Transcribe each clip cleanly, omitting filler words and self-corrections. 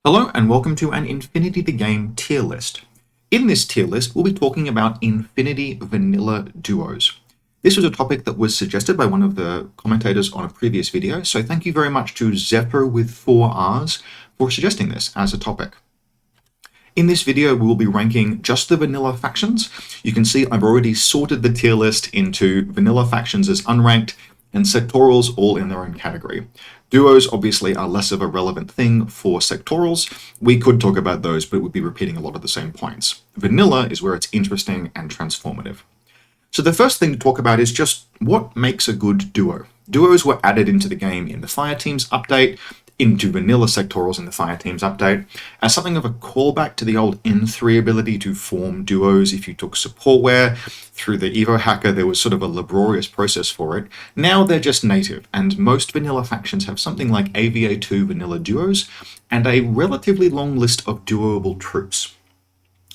Hello and welcome to an Infinity the Game tier list. In this tier list, we'll be talking about Infinity Vanilla Duos. This was a topic that was suggested by one of the commentators on a previous video, so thank you very much to Zephyr with 4 R's for suggesting this as a topic. In this video, we will be ranking just the vanilla factions. You can see I've already sorted the tier list into vanilla factions as unranked and sectorals all in their own category. Duos obviously are less of a relevant thing for sectorals. We could talk about those, but it would be repeating a lot of the same points. Vanilla is where it's interesting and transformative. So the first thing to talk about is just what makes a good duo. Duos were added into the game in the Fireteams update, into vanilla sectorals in the Fireteams update, as something of a callback to the old N3 ability to form duos if you took supportware. Through the Evo hacker, there was sort of a laborious process for it. Now they're just native, and most vanilla factions have something like AVA2 vanilla duos, and a relatively long list of duoable troops.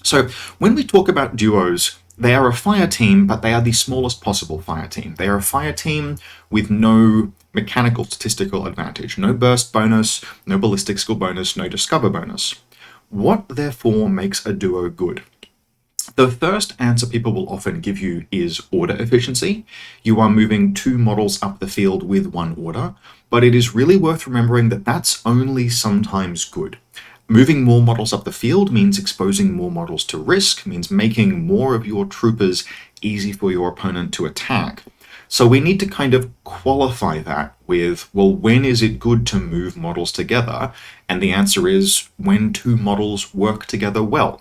So when we talk about duos, they are a fire team, but they are the smallest possible fire team. They are a fire team with no mechanical statistical advantage, no burst bonus, no ballistic skill bonus, no discover bonus. What therefore makes a duo good? The first answer people will often give you is order efficiency. You are moving 2 models up the field with 1 order, but it is really worth remembering that that's only sometimes good. Moving more models up the field means exposing more models to risk, means making more of your troopers easy for your opponent to attack. So we need to kind of qualify that with, well, when is it good to move models together? And the answer is when 2 models work together well.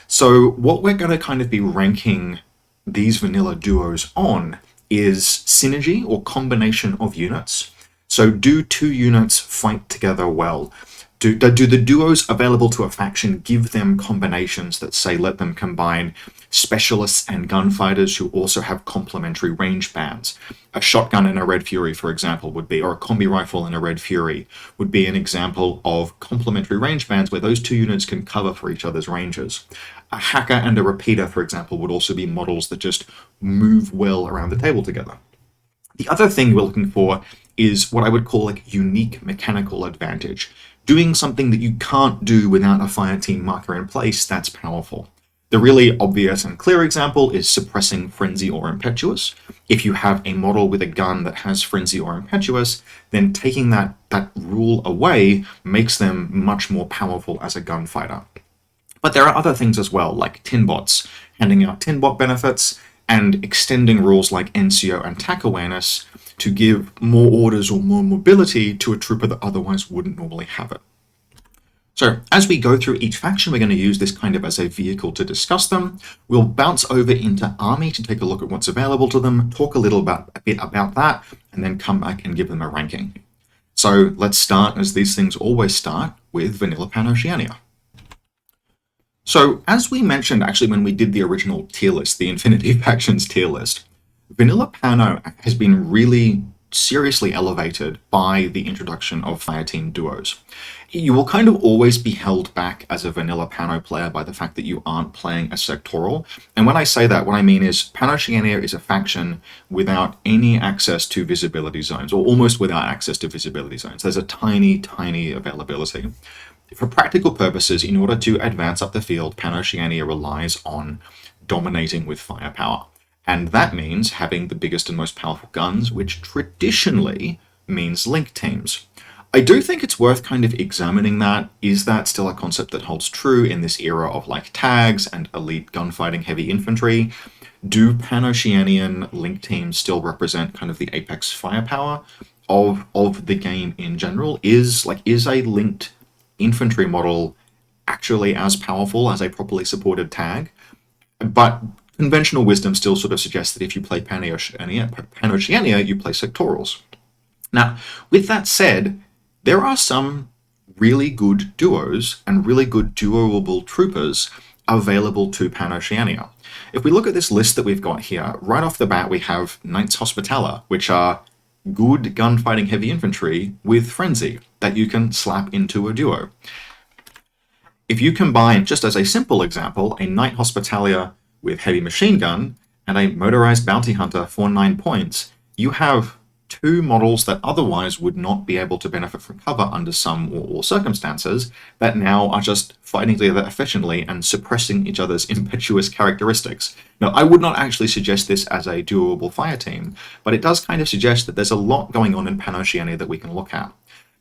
So what we're going to kind of be ranking these vanilla duos on is synergy or combination of units. So do 2 units fight together well? Do the duos available to a faction give them combinations that, say, let them combine specialists and gunfighters who also have complementary range bands? A shotgun and a Red Fury, for example, would be, or a combi rifle and a Red Fury would be an example of complementary range bands where those 2 units can cover for each other's ranges. A hacker and a repeater, for example, would also be models that just move well around the table together. The other thing we're looking for is what I would call like unique mechanical advantage. Doing something that you can't do without a fire team marker in place that's powerful. The really obvious and clear example is suppressing frenzy or impetuous. If you have a model with a gun that has frenzy or impetuous, then taking that rule away makes them much more powerful as a gunfighter. But there are other things as well, like tinbots, handing out tinbot benefits, and extending rules like NCO and attack awareness to give more orders or more mobility to a trooper that otherwise wouldn't normally have it. So as we go through each faction, we're going to use this kind of as a vehicle to discuss them. We'll bounce over into Army to take a look at what's available to them, talk a bit about that, and then come back and give them a ranking. So let's start, as these things always start, with vanilla PanOceania. So as we mentioned actually when we did the original tier list, the Infinity Factions tier list, vanilla Pano has been really seriously elevated by the introduction of fireteam duos. You will kind of always be held back as a vanilla Pano player by the fact that you aren't playing a sectoral. And when I say that, what I mean is PanOceania is a faction without any access to visibility zones, or almost without access to visibility zones. There's a tiny, tiny availability. For practical purposes, in order to advance up the field, PanOceania relies on dominating with firepower. And that means having the biggest and most powerful guns, which traditionally means link teams. I do think it's worth kind of examining that. Is that still a concept that holds true in this era of like tags and elite gunfighting heavy infantry? Do PanOceanian link teams still represent kind of the apex firepower of the game in general? Is a linked infantry model actually as powerful as a properly supported tag? But conventional wisdom still sort of suggests that if you play PanOceania, you play sectorals. Now, with that said, there are some really good duos and really good duoable troopers available to PanOceania. If we look at this list that we've got here, right off the bat we have Knights Hospitaller, which are good gunfighting heavy infantry with frenzy that you can slap into a duo. If you combine, just as a simple example, a Knight Hospitaller with heavy machine gun and a motorized bounty hunter for 9 points, you have two models that otherwise would not be able to benefit from cover under some or all circumstances that now are just fighting together efficiently and suppressing each other's impetuous characteristics. Now, I would not actually suggest this as a doable fire team, but it does kind of suggest that there's a lot going on in PanOceania that we can look at.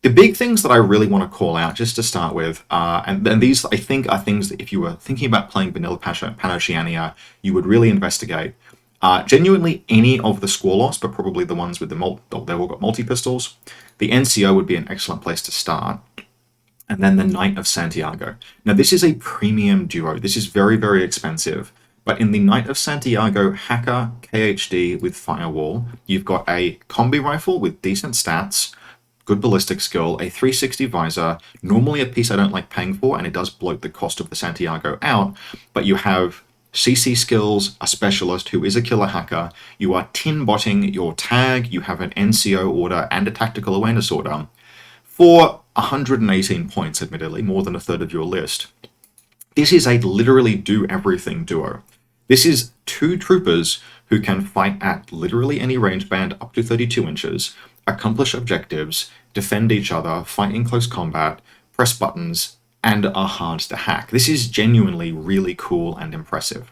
The big things that I really want to call out just to start with, and these I think are things that if you were thinking about playing vanilla PanOceania, you would really investigate. Genuinely any of the score loss, but probably the ones with they've all got multi-pistols. The NCO would be an excellent place to start. And then the Knight of Santiago. Now this is a premium duo. This is very, very expensive. But in the Knight of Santiago Hacker KHD with Firewall, you've got a combi rifle with decent stats, good ballistic skill, a 360 visor, normally a piece I don't like paying for, and it does bloat the cost of the Santiago out, but you have CC skills, a specialist who is a killer hacker, you are tinbotting your tag, you have an NCO order and a tactical awareness order for 118 points, admittedly, more than a third of your list. This is a literally do-everything duo. This is two troopers who can fight at literally any range band up to 32 inches, accomplish objectives, defend each other, fight in close combat, press buttons, and are hard to hack. This is genuinely really cool and impressive.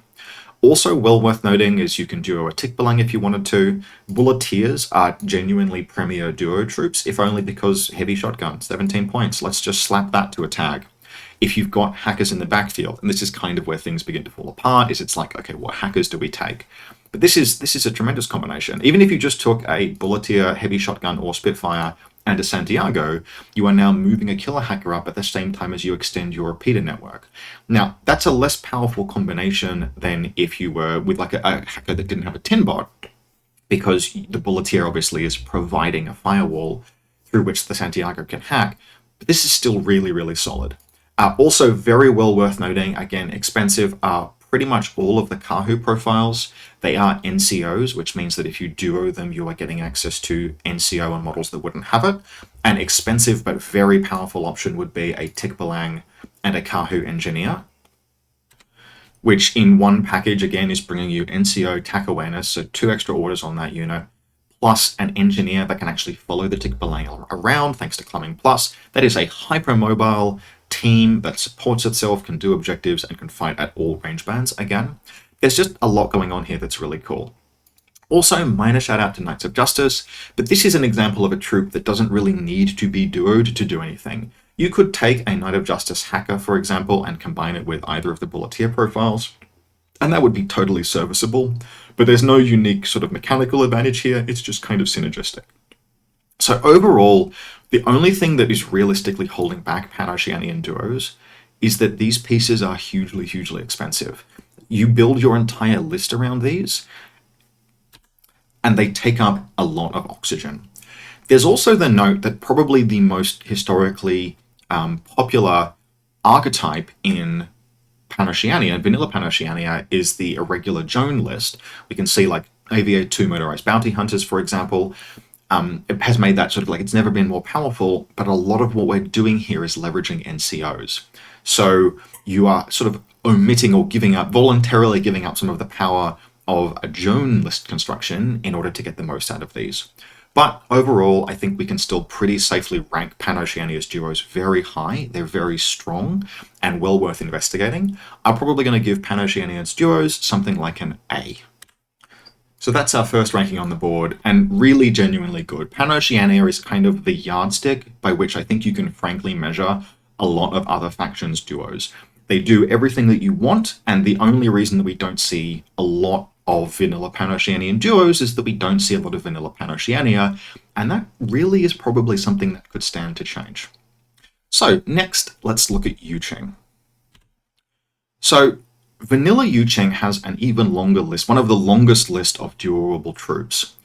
Also well worth noting is you can duo a Tikbalang if you wanted to. Bulleteers are genuinely premier duo troops, if only because heavy shotgun, 17 points. Let's just slap that to a tag. If you've got hackers in the backfield, and this is kind of where things begin to fall apart, is it's like, okay, what hackers do we take? But this is a tremendous combination. Even if you just took a Bulleteer, heavy shotgun, or Spitfire and a Santiago, you are now moving a killer hacker up at the same time as you extend your repeater network. Now, that's a less powerful combination than if you were with like a hacker that didn't have a tinbot, because the Bulleteer obviously is providing a firewall through which the Santiago can hack, but this is still really, really solid. Also very well worth noting, again, expensive, are pretty much all of the Kahu profiles. They are NCOs, which means that if you duo them, you are getting access to NCO and models that wouldn't have it. An expensive but very powerful option would be a Tikbalang and a Kahu engineer, which in one package, again, is bringing you NCO TAC awareness, so 2 extra orders on that unit, plus an engineer that can actually follow the Tikbalang around thanks to Clumbing Plus. That is a hypermobile team that supports itself, can do objectives, and can fight at all range bands again. There's just a lot going on here that's really cool. Also, minor shout out to Knights of Justice, but this is an example of a troop that doesn't really need to be duoed to do anything. You could take a Knight of Justice hacker, for example, and combine it with either of the Bulleteer profiles, and that would be totally serviceable, but there's no unique sort of mechanical advantage here, it's just kind of synergistic. So overall, the only thing that is realistically holding back PanOceanian duos is that these pieces are hugely, hugely expensive. You build your entire list around these, and they take up a lot of oxygen. There's also the note that probably the most historically popular archetype in PanOceania, vanilla PanOceania, is the irregular Joan list. We can see like AVA2 motorized bounty hunters, for example. It has made that sort of like, it's never been more powerful, but a lot of what we're doing here is leveraging NCOs. So you are sort of omitting or voluntarily giving up some of the power of a Joan list construction in order to get the most out of these. But overall, I think we can still pretty safely rank PanOceania's duos very high. They're very strong and well worth investigating. I'm probably going to give PanOceania's duos something like an A. So that's our first ranking on the board, and really genuinely good. PanOceania is kind of the yardstick by which I think you can frankly measure a lot of other factions' duos. They do everything that you want, and the only reason that we don't see a lot of vanilla PanOceanian duos is that we don't see a lot of vanilla PanOceania, and that really is probably something that could stand to change. So next, let's look at Yuching. So vanilla Yuching has an even longer list, one of the longest list of duoable troops.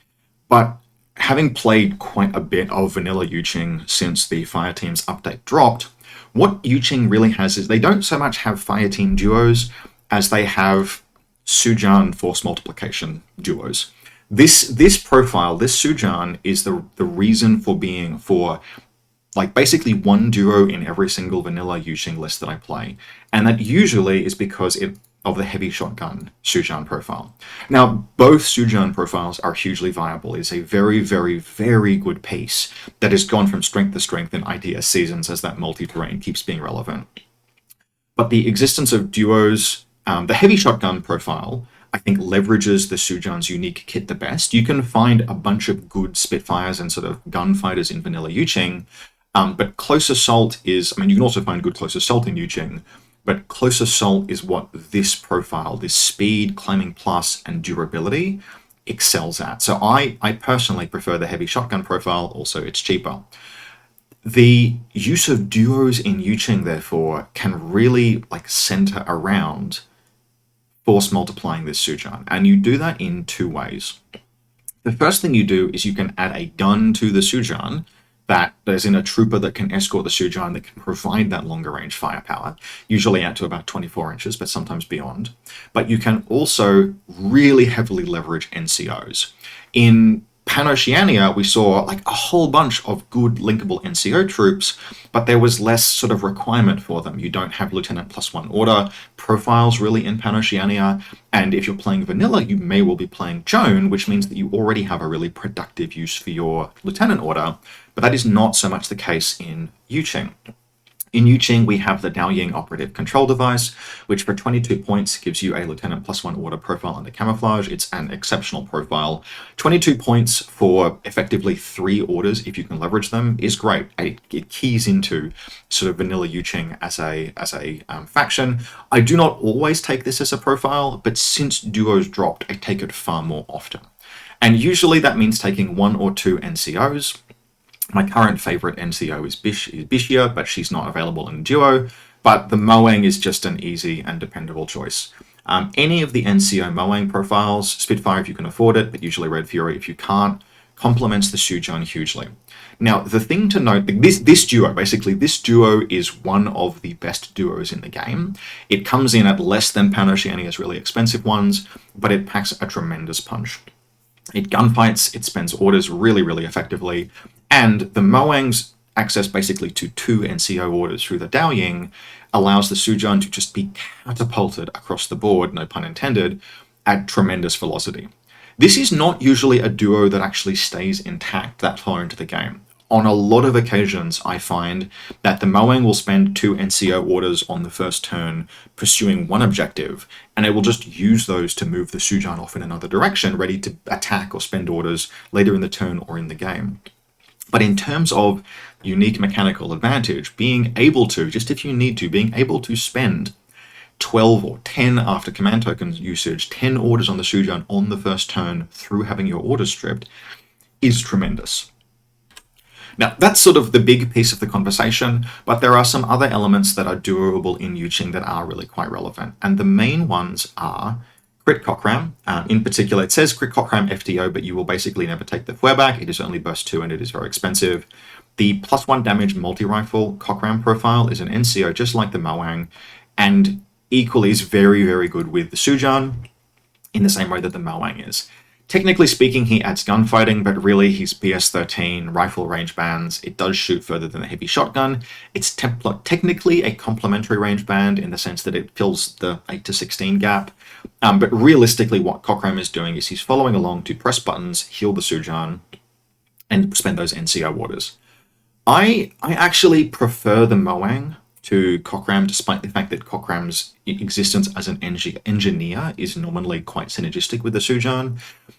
But having played quite a bit of vanilla Yuching since the Fireteams update dropped, what Yuching really has is they don't so much have Fireteam duos as they have Sujan force multiplication duos. This profile, this Sujan, is the reason for being for like basically one duo in every single vanilla Yuching list that I play. And that usually is because of the heavy shotgun Sujan profile. Now, both Sujan profiles are hugely viable. It's a very, very, very good piece that has gone from strength to strength in ITS seasons as that multi-terrain keeps being relevant. But the existence of duos, the heavy shotgun profile, I think leverages the Sujan's unique kit the best. You can find a bunch of good Spitfires and sort of gunfighters in vanilla Yuching, but close assault is, I mean, you can also find good close assault in Yuching, but close assault is what this profile, this speed, climbing plus, and durability excels at. So I personally prefer the heavy shotgun profile. Also, it's cheaper. The use of duos in Yuching, therefore, can really center around force multiplying this Sujan, and you do that in two ways. The first thing you do is you can add a gun to the Sujan, that there's in a trooper that can escort the Sujan that can provide that longer range firepower, usually out to about 24 inches, but sometimes beyond. But you can also really heavily leverage NCOs. In PanOceania, we saw a whole bunch of good linkable NCO troops, but there was less sort of requirement for them. You don't have Lieutenant +1 order profiles really in PanOceania, and if you're playing vanilla, you may well be playing Joan, which means that you already have a really productive use for your Lieutenant order, but that is not so much the case in Yuching. In Yuching, we have the Daoying operative control device, which for 22 points gives you a Lieutenant +1 order profile under camouflage. It's an exceptional profile. 22 points for effectively 3 orders, if you can leverage them, is great. It keys into sort of vanilla Yuching as a faction. I do not always take this as a profile, but since duos dropped, I take it far more often. And usually that means taking 1 or 2 NCOs. My current favorite NCO is Bishia, but she's not available in duo. But the Moang is just an easy and dependable choice. Any of the NCO Moang profiles, Spitfire if you can afford it, but usually Red Fury if you can't, complements the Sujan hugely. Now, the thing to note, this duo is one of the best duos in the game. It comes in at less than PanOceania's really expensive ones, but it packs a tremendous punch. It gunfights, it spends orders really, really effectively, and the Moang's access basically to 2 NCO orders through the Daoying allows the Sujan to just be catapulted across the board, no pun intended, at tremendous velocity. This is not usually a duo that actually stays intact that far into the game. On a lot of occasions, I find that the Moang will spend 2 NCO orders on the first turn pursuing one objective, and it will just use those to move the Sujan off in another direction, ready to attack or spend orders later in the turn or in the game. But in terms of unique mechanical advantage, being able to, just if you need to, being able to spend 12 or 10 after command token usage, 10 orders on the Sujan on the first turn through having your orders stripped is tremendous. Now, that's sort of the big piece of the conversation, but there are some other elements that are doable in Yuching that are really quite relevant. And the main ones are crit cockram. In particular, it says crit cockram FTO, but you will basically never take the back. It is only burst 2 and it is very expensive. The +1 damage multi-rifle cockram profile is an NCO just like the Moang, and equally is very, very good with the Sujan in the same way that the Moang is. Technically speaking, he adds gunfighting, but really he's PS13, rifle range bands. It does shoot further than the heavy shotgun. It's technically a complementary range band in the sense that it fills the 8 to 16 gap. But realistically, what Cockram is doing is he's following along to press buttons, heal the Sujan, and spend those NCO orders. I actually prefer the Moang to Cockram, despite the fact that Cockram's existence as an engineer is normally quite synergistic with the Sujan.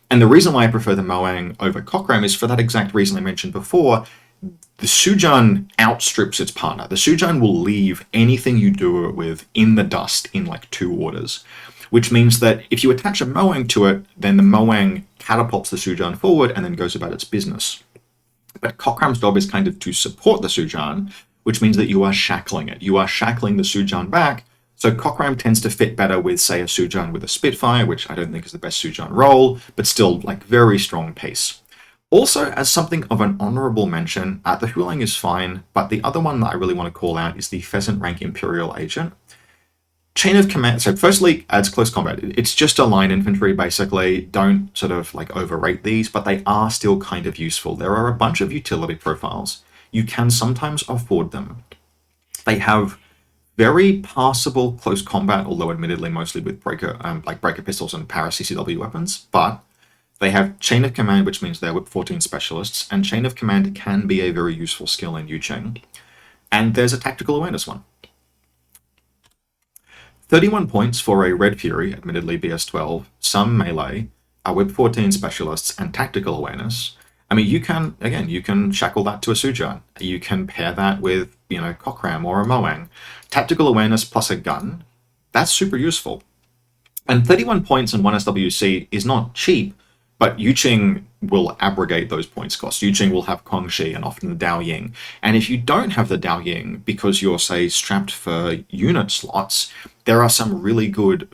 And the reason why I prefer the Moang over Cockram is for that exact reason I mentioned before. The Sujan outstrips its partner. The Sujan will leave anything you do it with in the dust in 2 orders, which means that if you attach a Moang to it, then the Moang catapults the Sujan forward and then goes about its business. But Cockram's job is kind of to support the Sujan, which means that you are shackling it. You are shackling the Sujan back, so Cockram tends to fit better with, say, a Sujan with a Spitfire, which I don't think is the best Sujan role, but still, very strong pace. Also, as something of an honorable mention, the Hulang is fine, but the other one that I really want to call out is the Pheasant rank Imperial Agent. Chain of command, so firstly, adds close combat. It's just a line infantry, basically. Don't sort of overrate these, but they are still kind of useful. There are a bunch of utility profiles. You can sometimes afford them. They have Very passable close combat, although admittedly mostly with breaker pistols and para CCW weapons, but they have Chain of Command, which means they're Whip 14 specialists, and Chain of Command can be a very useful skill in Yuching. And there's a Tactical Awareness one. 31 points for a Red Fury, admittedly BS12, some melee, a Whip 14 specialists, and Tactical Awareness. I mean, you can shackle that to a Sujan. You can pair that with, Cockram or a Moang. Tactical Awareness plus a gun, that's super useful. And 31 points in 1 SWC is not cheap, but Yuching will abrogate those points costs. Yuching will have Guangxi and often the Dao Ying. And if you don't have the Dao Ying because you're, say, strapped for unit slots, there are some really good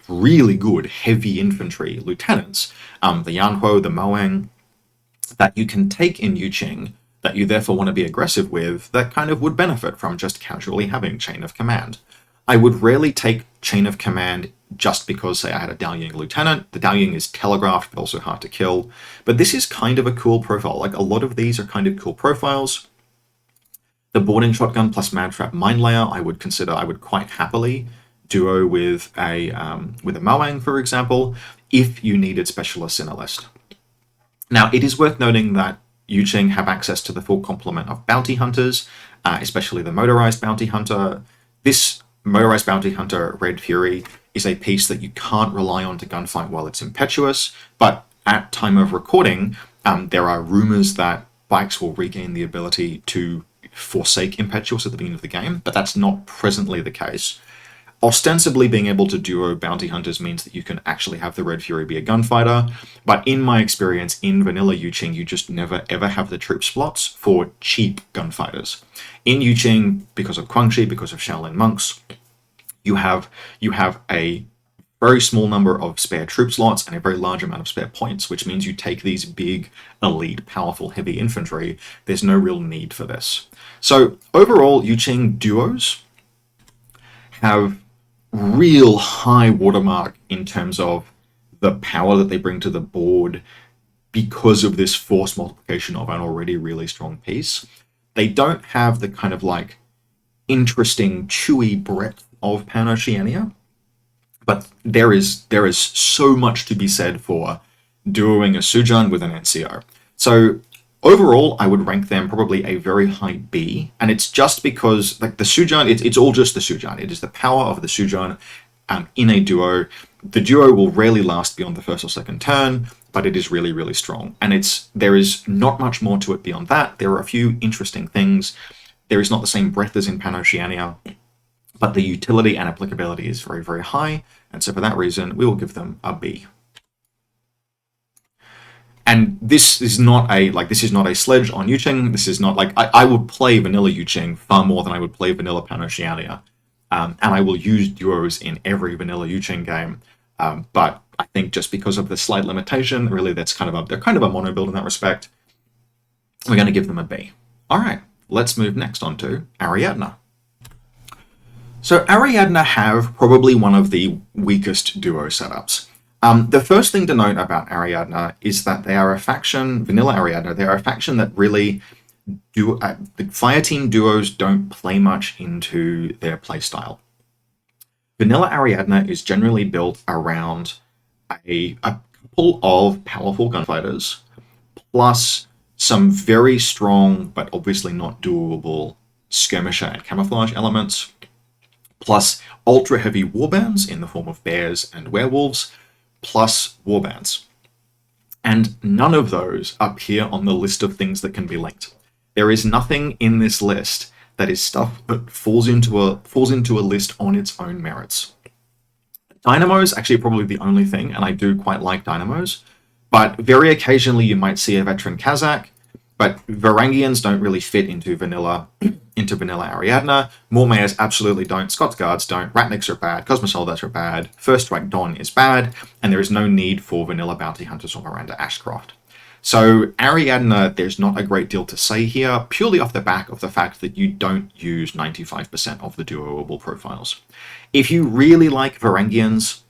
heavy infantry lieutenants, the Yanhuo, the Moang, that you can take in Yuching, that you therefore want to be aggressive with, that kind of would benefit from just casually having Chain of Command. I would rarely take Chain of Command just because, say, I had a Dao Ying lieutenant. The Dao Ying is telegraphed, but also hard to kill. But this is kind of a cool profile. Like, a lot of these are kind of cool profiles. The Boarding Shotgun plus Mad Trap Mine Layer, I would quite happily duo with a Moang, for example, if you needed specialists in a list. Now, it is worth noting that Yuching have access to the full complement of bounty hunters, especially the motorized bounty hunter. This motorized bounty hunter, Red Fury, is a piece that you can't rely on to gunfight while it's impetuous, but at time of recording, there are rumors that bikes will regain the ability to forsake impetuous at the beginning of the game, but that's not presently the case. Ostensibly, being able to duo bounty hunters means that you can actually have the Red Fury be a gunfighter, but in my experience in vanilla Yuching, you just never ever have the troop slots for cheap gunfighters. In Yuching, because of Guangxi, because of Shaolin monks, you have a very small number of spare troop slots and a very large amount of spare points, which means you take these big, elite, powerful, heavy infantry. There's no real need for this. So overall, Yuching duos have real high watermark in terms of the power that they bring to the board because of this force multiplication of an already really strong piece. They don't have the kind of like interesting, chewy breadth of PanOceania, but there is so much to be said for duoing a Sujan with an NCO. So overall, I would rank them probably a very high B, and it's just because like the Sujan, it's all just the Sujan. It is the power of the Sujan in a duo. The duo will rarely last beyond the first or second turn, but it is really, really strong. And there is not much more to it beyond that. There are a few interesting things. There is not the same breadth as in PanOceania, but the utility and applicability is very, very high. And so for that reason, we will give them a B. And this is not a sledge on Yuching. This is not like, I would play vanilla Yuching far more than I would play vanilla PanOceania. And I will use duos in every vanilla Yuching game. But I think just because of the slight limitation, really they're kind of a mono build in that respect. We're going to give them a B. All right, let's move next on to Ariadna. So Ariadna have probably one of the weakest duo setups. The first thing to note about Ariadna is that they are a faction, vanilla Ariadna, they are a faction that really the Fireteam duos don't play much into their playstyle. Vanilla Ariadna is generally built around a couple of powerful gunfighters, plus some very strong, but obviously not doable skirmisher and camouflage elements, plus ultra-heavy warbands in the form of bears and werewolves, plus warbands. And none of those appear on the list of things that can be linked. There is nothing in this list that is stuff that falls into a list on its own merits. Dynamos actually probably the only thing, and I do quite like dynamos, but very occasionally you might see a veteran Kazakh, but Varangians don't really fit into vanilla Ariadna. Mormayers absolutely don't. Scots Guards don't. Ratniks are bad. Cosmosoldates are bad. First Strike Dawn is bad, and there is no need for vanilla bounty hunters or Miranda Ashcroft. So Ariadna, there's not a great deal to say here, purely off the back of the fact that you don't use 95% of the duoable profiles. If you really like Varangians,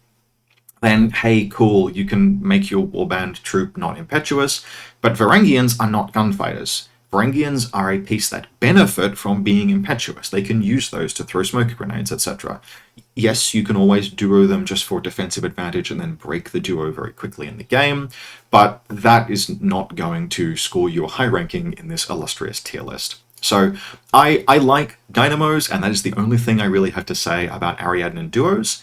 then hey, cool, you can make your warband troop not impetuous, but Varangians are not gunfighters. Varangians are a piece that benefit from being impetuous. They can use those to throw smoke grenades, etc. Yes, you can always duo them just for defensive advantage and then break the duo very quickly in the game, but that is not going to score you a high ranking in this illustrious tier list. So I like dynamos, and that is the only thing I really have to say about Ariadna duos.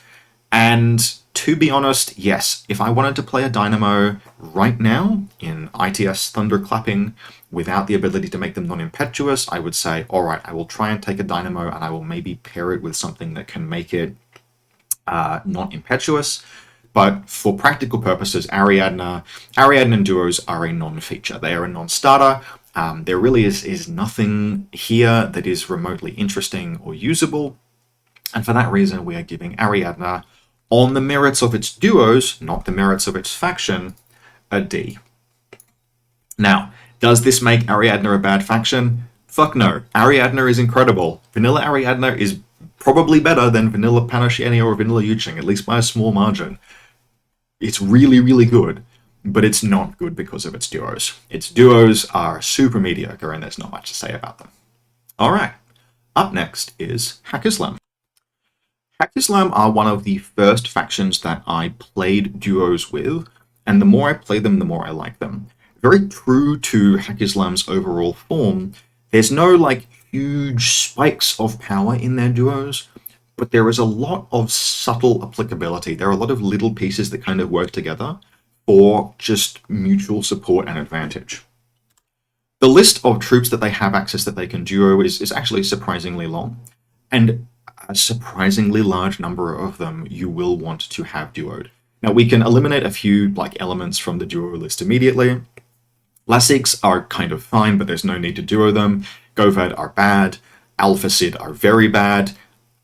And to be honest, yes, if I wanted to play a dynamo right now in ITS thunderclapping without the ability to make them non-impetuous, I would say, all right, I will try and take a dynamo and I will maybe pair it with something that can make it not impetuous. But for practical purposes, Ariadna duos are a non-feature. They are a non-starter. There really is nothing here that is remotely interesting or usable. And for that reason, we are giving Ariadna, on the merits of its duos, not the merits of its faction, a D. Now, does this make Ariadna a bad faction? Fuck no. Ariadna is incredible. Vanilla Ariadna is probably better than vanilla PanOceania or vanilla Jing, at least by a small margin. It's really, really good, but it's not good because of its duos. Its duos are super mediocre, and there's not much to say about them. All right, up next is Haqqislam. Haqqislam are one of the first factions that I played duos with, and the more I play them, the more I like them. Very true to Haqqislam's overall form, there's no like huge spikes of power in their duos, but there is a lot of subtle applicability. There are a lot of little pieces that kind of work together for just mutual support and advantage. The list of troops that they have access that they can duo is actually surprisingly long, and a surprisingly large number of them you will want to have duoed. Now we can eliminate a few like elements from the duo list immediately. Lassics are kind of fine, but there's no need to duo them. Govad are bad. Alpha Sid are very bad.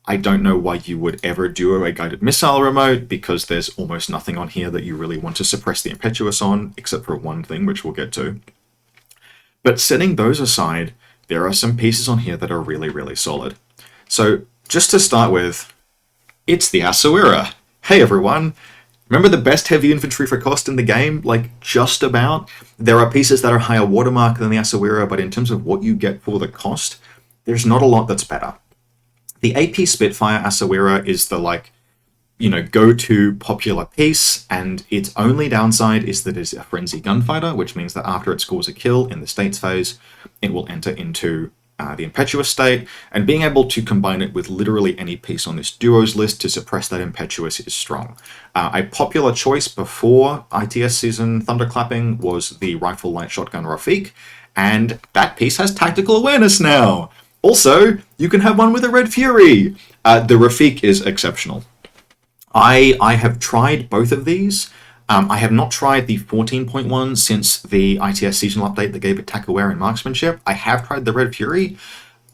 I don't know why you would ever duo a guided missile remote, because there's almost nothing on here that you really want to suppress the impetuous on, except for one thing, which we'll get to. But setting those aside, there are some pieces on here that are really, really solid. So just to start with, it's the Asawira. Hey everyone, remember the best heavy infantry for cost in the game? Like, just about. There are pieces that are higher watermark than the Asawira, but in terms of what you get for the cost, there's not a lot that's better. The AP Spitfire Asawira is the, like, you know, go-to popular piece, and its only downside is that it's a frenzy gunfighter, which means that after it scores a kill in the states phase, it will enter into the impetuous state, and being able to combine it with literally any piece on this duos list to suppress that impetuous is strong. A popular choice before ITS season thunderclapping was the rifle light shotgun Rafiq, and that piece has tactical awareness now. Also, you can have one with a Red Fury. The Rafiq is exceptional. I have tried both of these. I have not tried the 14.1 since the ITS seasonal update that gave attack aware and marksmanship. I have tried the Red Fury.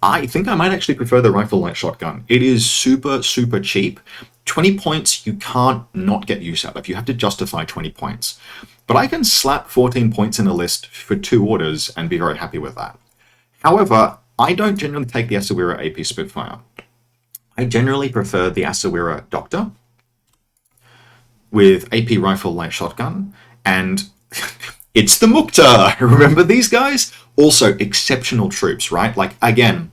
I think I might actually prefer the rifle light shotgun. It is super, super cheap. 20 points you can't not get use out of. You have to justify 20 points. But I can slap 14 points in a list for 2 orders and be very happy with that. However, I don't generally take the Asawira AP Spitfire. I generally prefer the Asawira Doctor with AP Rifle Light Shotgun, and it's the Mukta! Remember these guys? Also, exceptional troops, right? Like, again,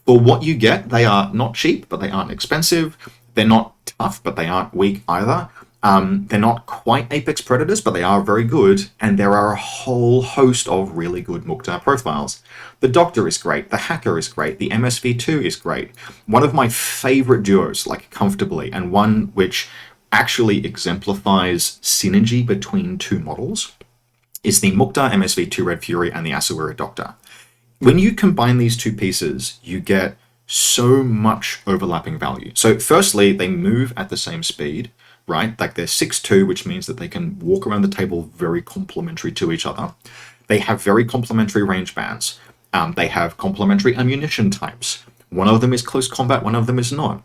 for what you get, they are not cheap, but they aren't expensive. They're not tough, but they aren't weak either. They're not quite Apex Predators, but they are very good, and there are a whole host of really good Mukta profiles. The Doctor is great, the Hacker is great, the MSV2 is great. One of my favorite duos, like, comfortably, and one which actually exemplifies synergy between 2 models, is the Mukta MSV2 Red Fury and the Asawira Doctor. When you combine these 2 pieces, you get so much overlapping value. So firstly, they move at the same speed, right? Like they're 6'2", which means that they can walk around the table very complementary to each other. They have very complementary range bands. They have complementary ammunition types. One of them is close combat, one of them is not.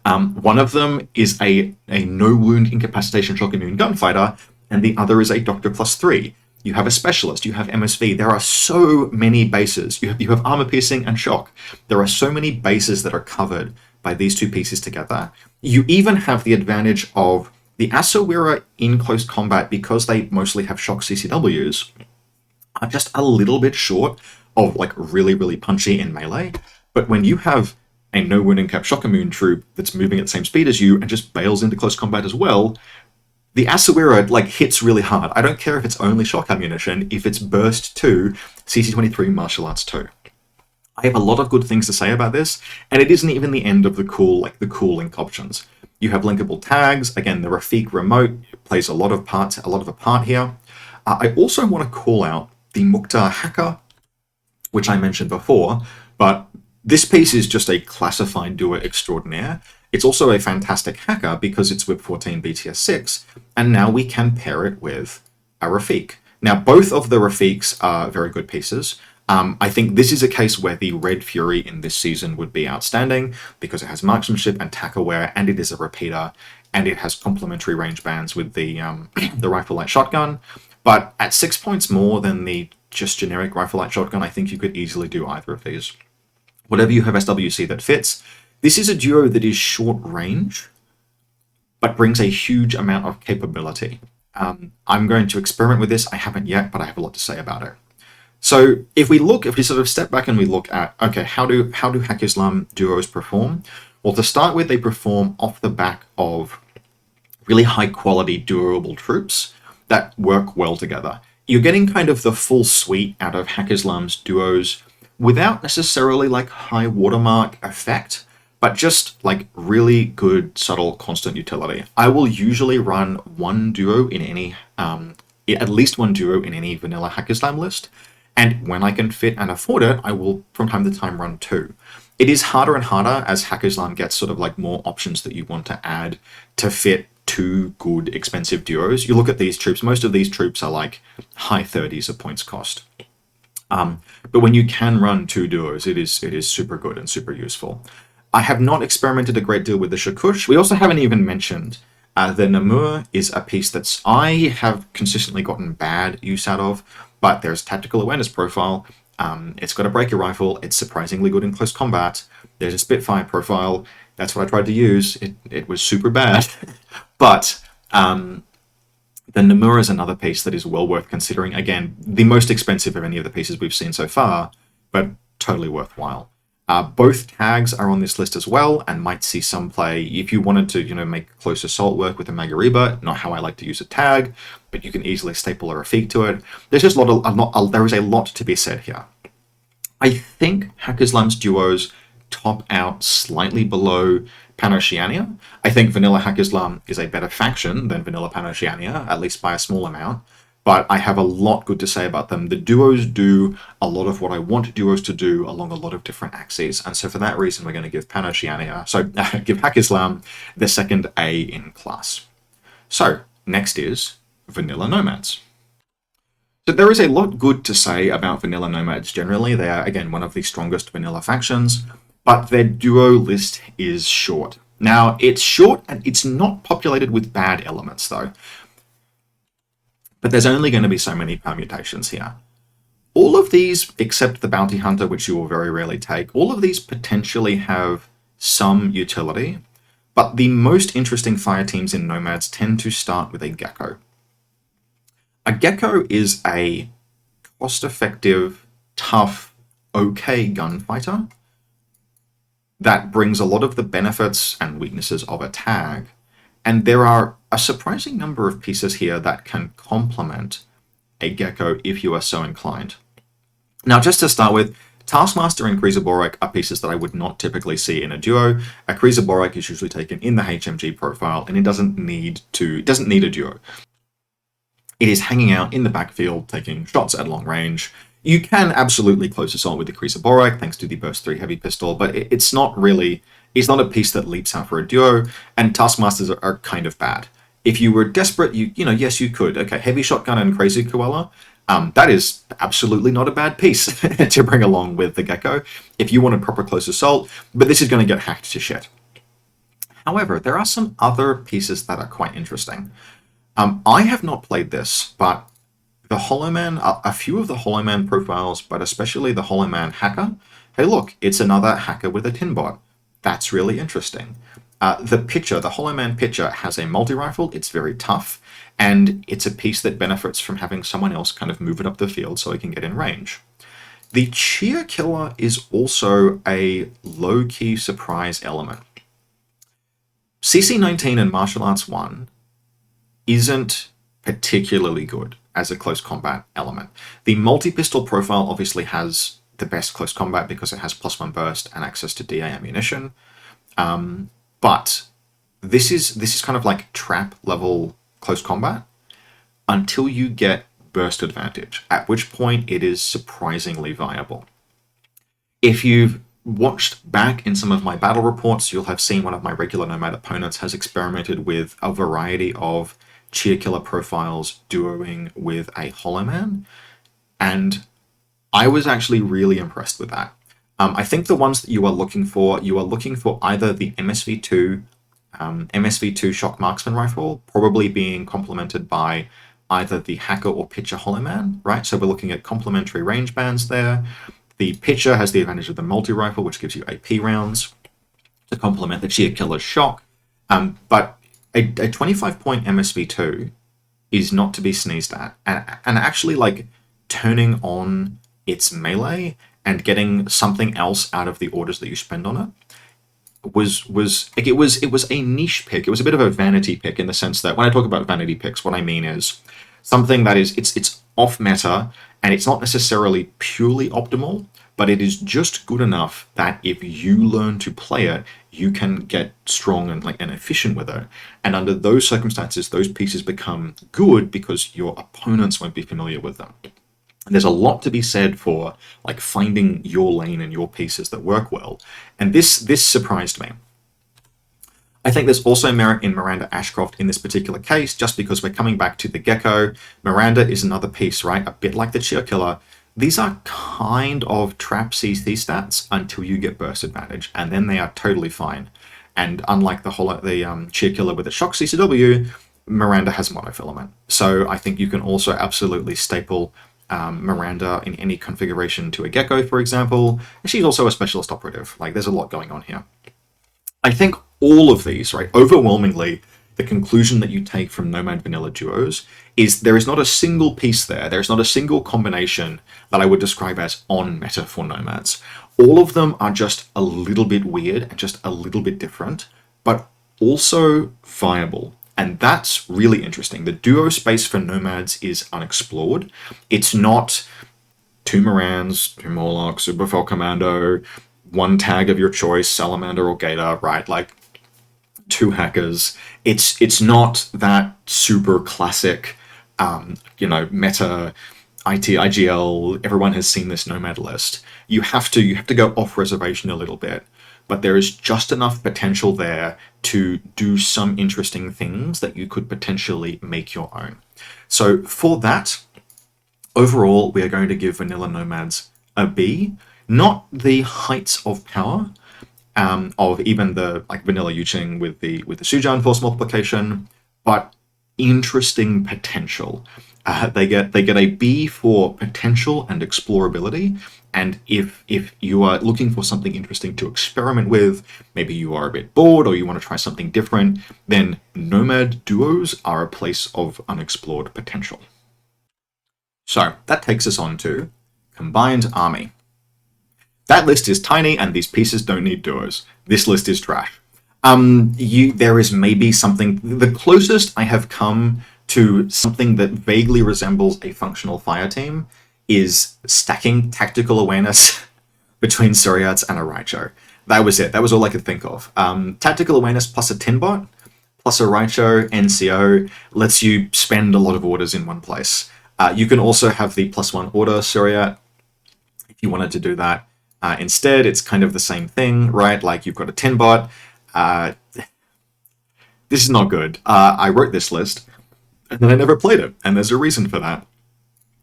One of them is a no-wound incapacitation shock immune gunfighter, and the other is a Doctor +3. You have a specialist, you have MSV. There are so many bases. You have armor piercing and shock. There are so many bases that are covered by these 2 pieces together. You even have the advantage of the Asawira in close combat, because they mostly have shock CCWs, are just a little bit short of like really, really punchy in melee. But when you have a no wounding cap Shockamoon troop that's moving at the same speed as you and just bails into close combat as well, the Asawira like hits really hard. I don't care if it's only shock ammunition, if it's burst 2, CC23 martial arts 2. I have a lot of good things to say about this, and it isn't even the end of the cool link options. You have linkable tags. Again, the Rafiq remote plays a lot of a part here. I also want to call out the Mukhtar hacker, which I mentioned before, but this piece is just a classified duo extraordinaire. It's also a fantastic hacker because it's Whip 14 BTS 6, and now we can pair it with a Rafiq. Now, both of the Rafiqs are very good pieces. I think this is a case where the Red Fury in this season would be outstanding because it has marksmanship and tack aware, and it is a repeater, and it has complementary range bands with the the rifle light shotgun. But at 6 points more than the just generic rifle light shotgun, I think you could easily do either of these. Whatever you have SWC that fits. This is a duo that is short range, but brings a huge amount of capability. I'm going to experiment with this. I haven't yet, but I have a lot to say about it. So if we sort of step back and we look at, okay, how do Haqqislam duos perform? Well, to start with, they perform off the back of really high quality, durable troops that work well together. You're getting kind of the full suite out of Haqqislam's duos without necessarily like high watermark effect, but just like really good, subtle, constant utility. I will usually run one duo in any, at least one duo in any vanilla Haqqislam list. And when I can fit and afford it, I will from time to time run two. It is harder and harder as Haqqislam gets sort of like more options that you want to add to fit two good expensive duos. You look at these troops, most of these troops are like high 30s of points cost. But when you can run two duos, it is super good and super useful. I have not experimented a great deal with the Shakush. We also haven't even mentioned the Namur is a piece that's I have consistently gotten bad use out of, but there's tactical awareness profile. It's got a breaker rifle. It's surprisingly good in close combat. There's a Spitfire profile. That's what I tried to use. It was super bad. But the Namur is another piece that is well worth considering. Again, the most expensive of any of the pieces we've seen so far, but totally worthwhile. Both tags are on this list as well and might see some play if you wanted to, make close assault work with a Magariba. Not how I like to use a tag, but you can easily staple a Rafiq to it. There's just there is a lot to be said here. I think Haqqislam's duos top out slightly below PanOceania. I think Vanilla Haqqislam is a better faction than Vanilla PanOceania, at least by a small amount. But I have a lot good to say about them. The duos do a lot of what I want duos to do along a lot of different axes. And so for that reason, we're going to give give Haqqislam the second A in class. So next is Vanilla Nomads. So there is a lot good to say about Vanilla Nomads generally. They are, again, one of the strongest vanilla factions, but their duo list is short. Now, it's short and it's not populated with bad elements, though. But there's only going to be so many permutations here. All of these, except the Bounty Hunter, which you will very rarely take, all of these potentially have some utility, but the most interesting fire teams in Nomads tend to start with a Gecko. A Gecko is a cost-effective, tough, okay gunfighter that brings a lot of the benefits and weaknesses of a tag. And there are a surprising number of pieces here that can complement a Gecko if you are so inclined. Now, just to start with, Taskmaster and Krizaborek are pieces that I would not typically see in a duo. A Krizaborek is usually taken in the HMG profile, and it doesn't need a duo. It is hanging out in the backfield, taking shots at long range. You can absolutely close assault with the Krizaborek, thanks to the Burst 3 heavy pistol, but it's not a piece that leaps out for a duo, and Taskmasters are kind of bad. If you were desperate, yes, you could. Okay, heavy shotgun and crazy koala, that is absolutely not a bad piece to bring along with the Gecko if you want a proper close assault, but this is going to get hacked to shit. However, there are some other pieces that are quite interesting. I have not played this, but the Hollow Man, a few of the Hollow Man profiles, but especially the Hollow Man hacker, hey look, it's another hacker with a tinbot. That's really interesting. The Hollow Man Pitcher has a multi-rifle, it's very tough, and it's a piece that benefits from having someone else kind of move it up the field so it can get in range. The Cheer Killer is also a low-key surprise element. CC19 and Martial Arts 1 isn't particularly good as a close combat element. The multi-pistol profile obviously has the best close combat because it has +1 burst and access to DA ammunition. But this is kind of like trap level close combat until you get burst advantage, at which point it is surprisingly viable. If you've watched back in some of my battle reports, you'll have seen one of my regular Nomad opponents has experimented with a variety of Cheer Killer profiles duoing with a Hollow Man, and I was actually really impressed with that. I think the ones that you are looking for either the MSV2 Shock Marksman Rifle, probably being complemented by either the Hacker or Pitcher Hollow Man, right? So we're looking at complementary range bands there. The Pitcher has the advantage of the multi-rifle, which gives you AP rounds to complement the Cheer Killer's Shock. But a 25-point MSV2 is not to be sneezed at. And actually, like, turning on its melee and getting something else out of the orders that you spend on it was a niche pick. It was a bit of a vanity pick in the sense that when I talk about vanity picks, what I mean is something that is it's off meta and it's not necessarily purely optimal, but it is just good enough that if you learn to play it, you can get strong and efficient with it. And under those circumstances, those pieces become good because your opponents won't be familiar with them. And there's a lot to be said for like finding your lane and your pieces that work well. And this surprised me. I think there's also merit in Miranda Ashcroft in this particular case, just because we're coming back to the Gecko. Miranda is another piece, right? A bit like the Cheer Killer. These are kind of trap CC stats until you get burst advantage, and then they are totally fine. And unlike the Cheer Killer with the Shock CCW, Miranda has monofilament. So I think you can also absolutely staple Miranda in any configuration to a Gecko, for example. And she's also a specialist operative. Like, there's a lot going on here. I think all of these, right, overwhelmingly, the conclusion that you take from Nomad Vanilla Duos is there is not a single piece there, there's not a single combination that I would describe as on meta for Nomads. All of them are just a little bit weird and just a little bit different, but also viable. And that's really interesting. The duo space for Nomads is unexplored. It's not 2 Morans, 2 Morlocks, Super Fel Commando, 1 tag of your choice, Salamander or Gator, right? Like 2 hackers. It's not that super classic, meta IGL. Everyone has seen this Nomad list. You have to go off reservation a little bit, but there is just enough potential there to do some interesting things that you could potentially make your own. So for that, overall, we are going to give Vanilla Nomads a B. Not the heights of power of even the Vanilla Yuching with the Sujan force multiplication, but interesting potential. They get a B for potential and explorability. And if you are looking for something interesting to experiment with, maybe you are a bit bored or you want to try something different, then Nomad Duos are a place of unexplored potential. So that takes us on to Combined Army. That list is tiny and these pieces don't need duos. This list is trash. There is maybe something, the closest I have come to something that vaguely resembles a functional fire team is stacking tactical awareness between Suryats and a Raicho. That was it. That was all I could think of. Tactical awareness plus a tinbot plus a Raicho NCO lets you spend a lot of orders in one place. You can also have the +1 order Suryat if you wanted to do that. Instead, it's kind of the same thing, right? Like you've got a tinbot. This is not good. I wrote this list and then I never played it, and there's a reason for that.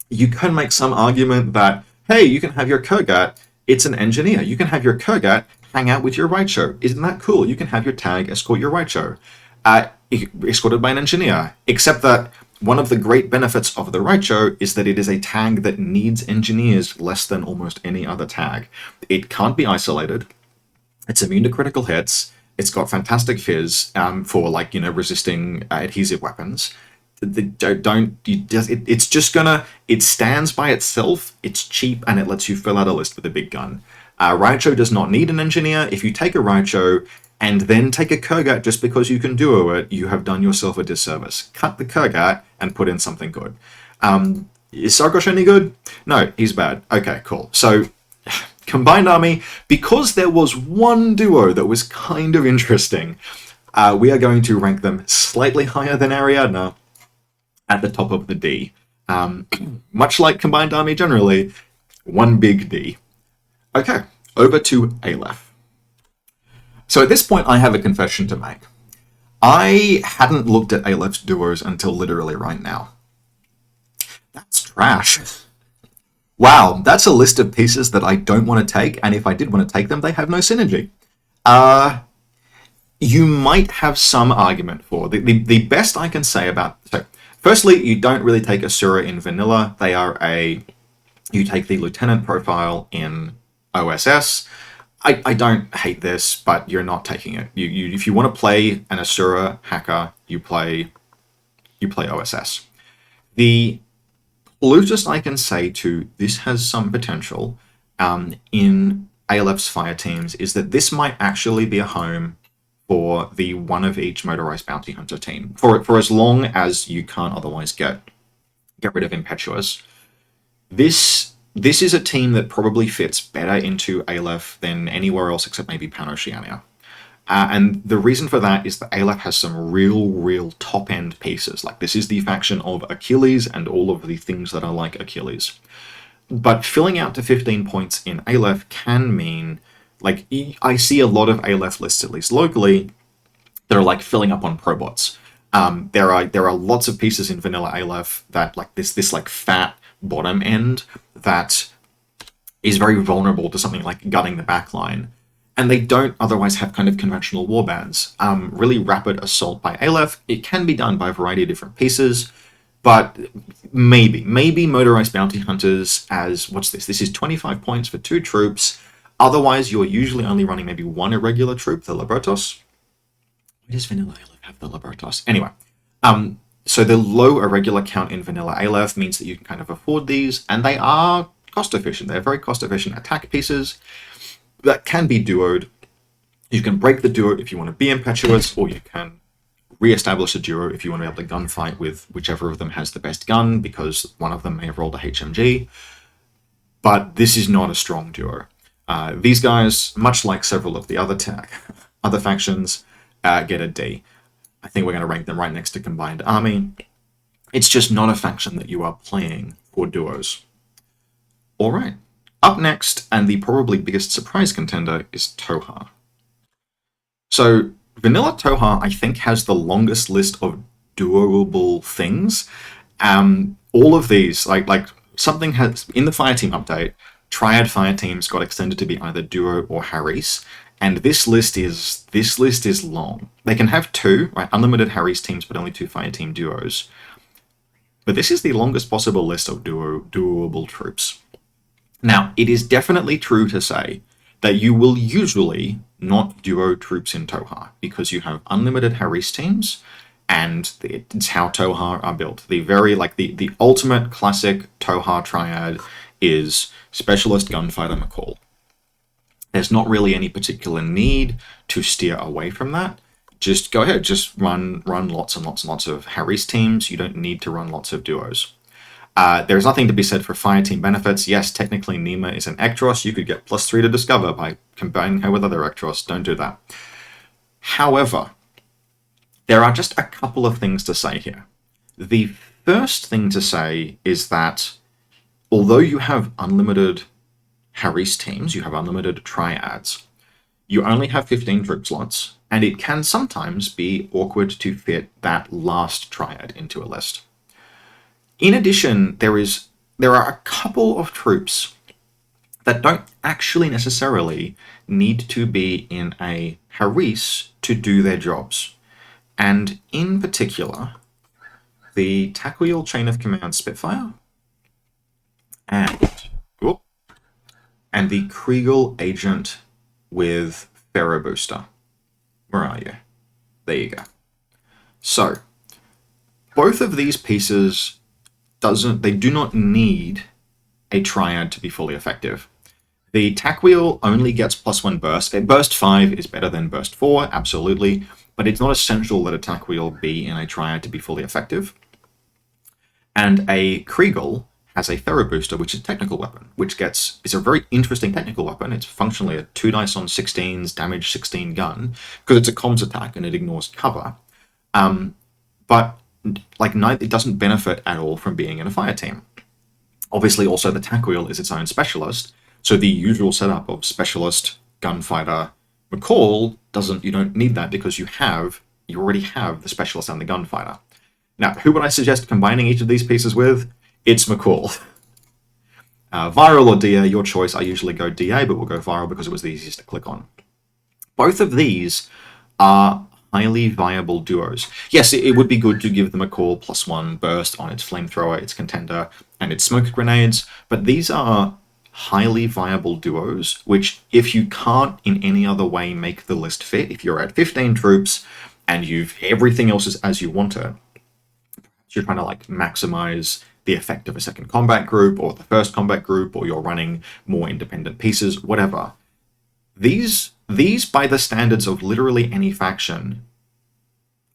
You can make some argument that, hey, you can have your Kurgat, it's an engineer. You can have your Kurgat hang out with your Raicho. Isn't that cool? You can have your tag escort your Raicho, escorted by an engineer. Except that one of the great benefits of the Raicho is that it is a tag that needs engineers less than almost any other tag. It can't be isolated. It's immune to critical hits. It's got fantastic fizz for resisting adhesive weapons. It's just gonna, it stands by itself, it's cheap, and it lets you fill out a list with a big gun. Raicho does not need an engineer. If you take a Raicho and then take a Kurgat just because you can duo it, you have done yourself a disservice. Cut the Kurgat and put in something good. Is Sargosh any good? No, he's bad. Okay, cool. So, combined army, because there was one duo that was kind of interesting, we are going to rank them slightly higher than Ariadna at the top of the D. Much like combined army generally, one big D. Okay, over to Aleph. So at this point, I have a confession to make. I hadn't looked at Aleph's duos until literally right now. That's trash. Wow, that's a list of pieces that I don't want to take, and if I did want to take them, they have no synergy. You might have some argument for. The best I can say about... So, firstly, you don't really take Asura in vanilla. They are a... You take the Lieutenant profile in OSS. I don't hate this, but you're not taking it. If you want to play an Asura hacker, you play OSS. The closest I can say to this has some potential in Aleph's Fireteams is that this might actually be a home for the one of each motorized bounty hunter team for as long as you can't otherwise get rid of impetuous. This is a team that probably fits better into Aleph than anywhere else except maybe PanOceania. And the reason for that is that Aleph has some real top-end pieces. Like, this is the faction of Achilles and all of the things that are like Achilles. But filling out to 15 points in Aleph can mean, like, I see a lot of Aleph lists, at least locally, that are like filling up on probots. There are lots of pieces in vanilla Aleph that, like, this like fat bottom end that is very vulnerable to something like gutting the backline, and they don't otherwise have kind of conventional warbands. Really rapid assault by Aleph, it can be done by a variety of different pieces, but maybe motorized bounty hunters as, what's this? This is 25 points for 2 troops. Otherwise, you're usually only running maybe 1 irregular troop, the Libertos. Why does vanilla Aleph have the Libertos? Anyway, so the low irregular count in vanilla Aleph means that you can kind of afford these, and they are cost efficient. They're very cost efficient attack pieces that can be duoed. You can break the duo if you want to be impetuous, or you can re-establish a duo if you want to be able to gunfight with whichever of them has the best gun, because one of them may have rolled a HMG. But this is not a strong duo. These guys, much like several of the other factions, get a D. I think we're going to rank them right next to Combined Army. It's just not a faction that you are playing for duos. All right. Up next, and the probably biggest surprise contender, is Tohaa. So, vanilla Tohaa, I think, has the longest list of duoable things. All of these, like something has, in the Fireteam update, Triad Fireteams got extended to be either duo or Harris. And this list is long. They can have 2, right? Unlimited Harry's teams, but only 2 Fireteam duos. But this is the longest possible list of duoable troops. Now, it is definitely true to say that you will usually not duo troops in Tohaa, because you have unlimited Harry's teams, and it's how Tohaa are built. The ultimate classic Tohaa triad is Specialist Gunfighter McCall. There's not really any particular need to steer away from that. Just go ahead, just run lots and lots of Harry's teams. You don't need to run lots of duos. There's nothing to be said for Fireteam benefits. Yes, technically Nima is an Ectros. You could get +3 to Discover by combining her with other Ectros. Don't do that. However, there are just a couple of things to say here. The first thing to say is that although you have unlimited Harry's teams, you have unlimited triads, you only have 15 troop slots, and it can sometimes be awkward to fit that last triad into a list. In addition, there are a couple of troops that don't actually necessarily need to be in a Harris to do their jobs. And in particular, the Takwil Chain of Command Spitfire and the Kriegel Agent with Ferro Booster. Where are you? There you go. So, Both of these pieces do not need a triad to be fully effective. The tack wheel only gets +1 burst. Burst 5 is better than burst 4, absolutely, but it's not essential that a tack wheel be in a triad to be fully effective. And a Kriegel has a Thero booster, which is a technical weapon, which is a very interesting technical weapon. It's functionally a 2 dice on 16s, damage 16 gun, because it's a comms attack and it ignores cover. But it doesn't benefit at all from being in a fire team. Obviously, also the tack wheel is its own specialist, so the usual setup of specialist, gunfighter, McCall you don't need that because you already have the specialist and the gunfighter. Now, who would I suggest combining each of these pieces with? It's McCall. Viral or DA, your choice. I usually go DA, but we'll go viral because it was the easiest to click on. Both of these are highly viable duos. Yes, it would be good to give them a call +1 burst on its flamethrower, its contender, and its smoke grenades, but these are highly viable duos, which if you can't in any other way make the list fit, if you're at 15 troops and everything else is as you want it, you're trying to maximize the effect of a second combat group or the first combat group, or you're running more independent pieces, whatever. These by the standards of literally any faction,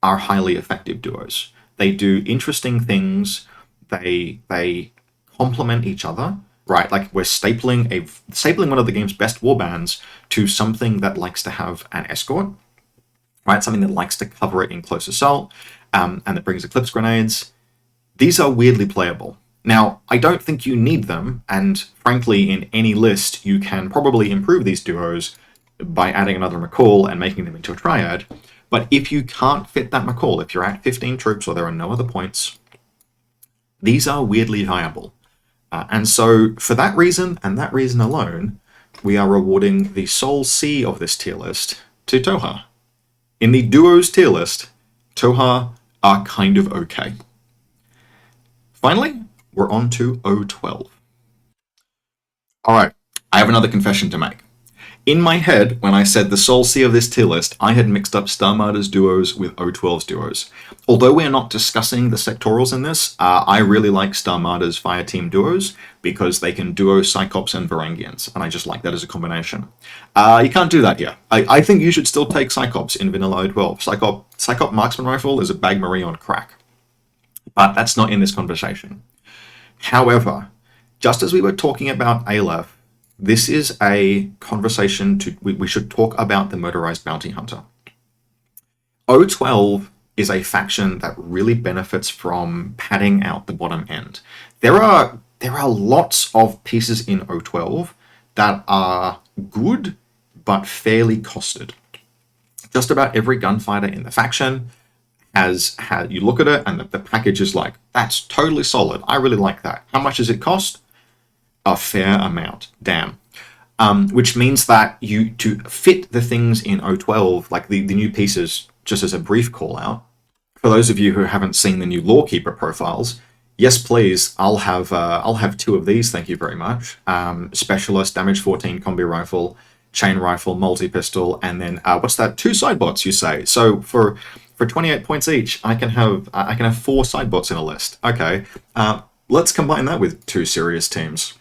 are highly effective duos. They do interesting things. They complement each other, right? Like we're stapling one of the game's best warbands to something that likes to have an escort, right? Something that likes to cover it in close assault, and that brings eclipse grenades. These are weirdly playable. Now, I don't think you need them, and frankly, in any list, you can probably improve these duos by adding another McCall and making them into a triad. But if you can't fit that McCall, if you're at 15 troops or there are no other points, these are weirdly viable. And so, for that reason, and that reason alone, we are rewarding the sole C of this tier list to Tohaa. In the duos tier list, Tohaa are kind of okay. Finally, we're on to O12. Alright, I have another confession to make. In my head, when I said the sole C of this tier list, I had mixed up Star Martyr's duos with O12's duos. Although we're not discussing the sectorals in this, I really like Star Martyr's fire team duos because they can duo Cyclops and Varangians, and I just like that as a combination. You can't do that here. I think you should still take Cyclops in vanilla O12. Cyclops Marksman Rifle is a Bag Marie on crack. But that's not in this conversation. However, just as we were talking about Aleph, this is a conversation we should talk about the motorized bounty hunter. O12 is a faction that really benefits from padding out the bottom end. There are lots of pieces in O12 that are good but fairly costed. Just about every gunfighter in the faction has you look at it and the package is like, that's totally solid. I really like that. How much does it cost? A fair amount. Damn. Which means that to fit the things in O12, like the new pieces, just as a brief call out, for those of you who haven't seen the new Lawkeeper profiles, yes please, I'll have 2 of these, thank you very much. Specialist, damage 14 combi rifle, chain rifle, multi-pistol, and then what's that? 2 sidebots, you say. So for 28 points each, I can have 4 sidebots in a list. Okay, let's combine that with 2 serious teams.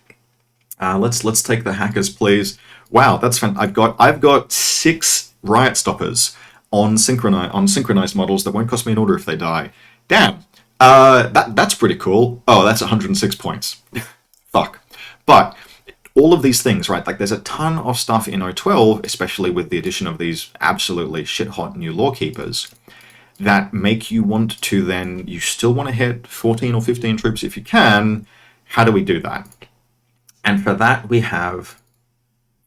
Let's take the hackers, please. Wow, that's fun. I've got 6 riot stoppers on synchronized models that won't cost me an order if they die. Damn, that's pretty cool. Oh, that's 106 points. Fuck. But all of these things, right? Like there's a ton of stuff in O12, especially with the addition of these absolutely shit-hot new Lawkeepers, that make you want to then, you still want to hit 14 or 15 troops if you can. How do we do that? And for that, we have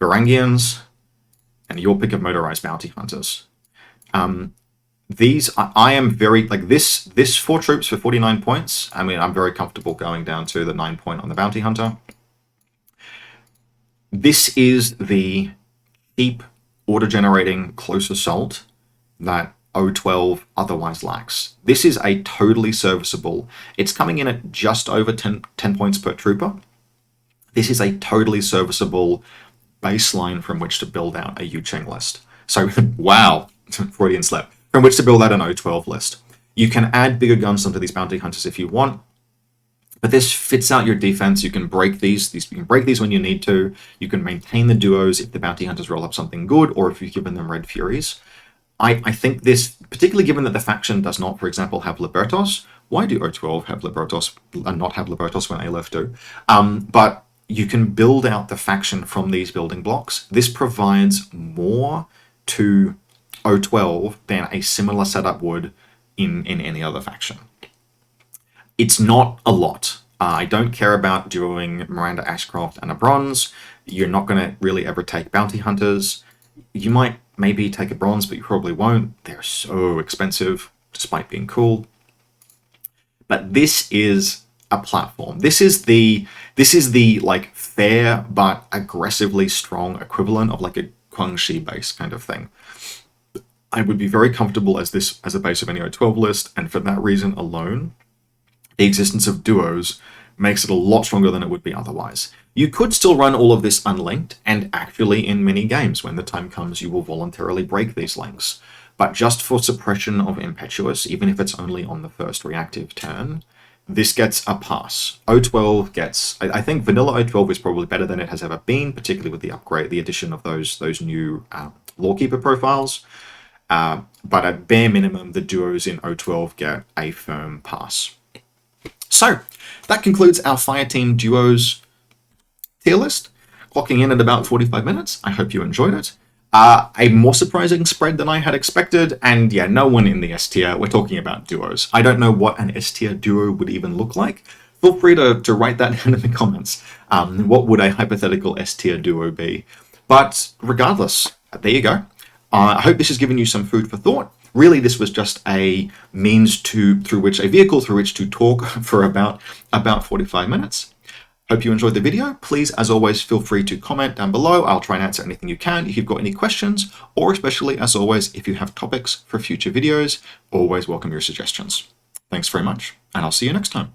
Varangians and your pick of motorized bounty hunters. These, I am very, like this 4 troops for 49 points. I mean, I'm very comfortable going down to the 9 point on the bounty hunter. This is the cheap auto-generating close assault that O12 otherwise lacks. This is a totally serviceable, it's coming in at just over 10 points per trooper. This is a totally serviceable baseline from which to build out a Yu-Cheng list. So, wow, Freudian slip, from which to build out an O12 list. You can add bigger guns onto these bounty hunters if you want, but this fits out your defense. You can break these. You can break these when you need to. You can maintain the duos if the bounty hunters roll up something good, or if you've given them red furies. I think this, particularly given that the faction does not, for example, have Libertos. Why do O12 have Libertos and not have Libertos when Aleph do? But you can build out the faction from these building blocks. This provides more to O12 than a similar setup would in any other faction. It's not a lot. I don't care about duoing Miranda Ashcroft and a bronze. You're not going to really ever take bounty hunters. You might maybe take a bronze, but you probably won't. They're so expensive, despite being cool. But this is a platform. This is the like fair but aggressively strong equivalent of like a Guangxi base kind of thing. I would be very comfortable as a base of any O12 list, and for that reason alone, the existence of duos makes it a lot stronger than it would be otherwise. You could still run all of this unlinked, and actually in many games, when the time comes, you will voluntarily break these links. But just for suppression of impetuous, even if it's only on the first reactive turn, this gets a pass. O12 gets, I think vanilla O12 is probably better than it has ever been, particularly with the addition of those new Lawkeeper profiles. But at bare minimum, the duos in O12 get a firm pass. So that concludes our Fireteam duos tier list, clocking in at about 45 minutes. I hope you enjoyed it. A more surprising spread than I had expected, and yeah, no one in the S tier. We're talking about duos. I don't know what an S tier duo would even look like. Feel free to write that down in the comments. What would a hypothetical S tier duo be? But regardless, there you go. I hope this has given you some food for thought. Really, this was just a means a vehicle through which to talk for about 45 minutes. Hope you enjoyed the video. Please, as always, feel free to comment down below. I'll try and answer anything you can. If you've got any questions, or especially, as always, if you have topics for future videos, always welcome your suggestions. Thanks very much, and I'll see you next time.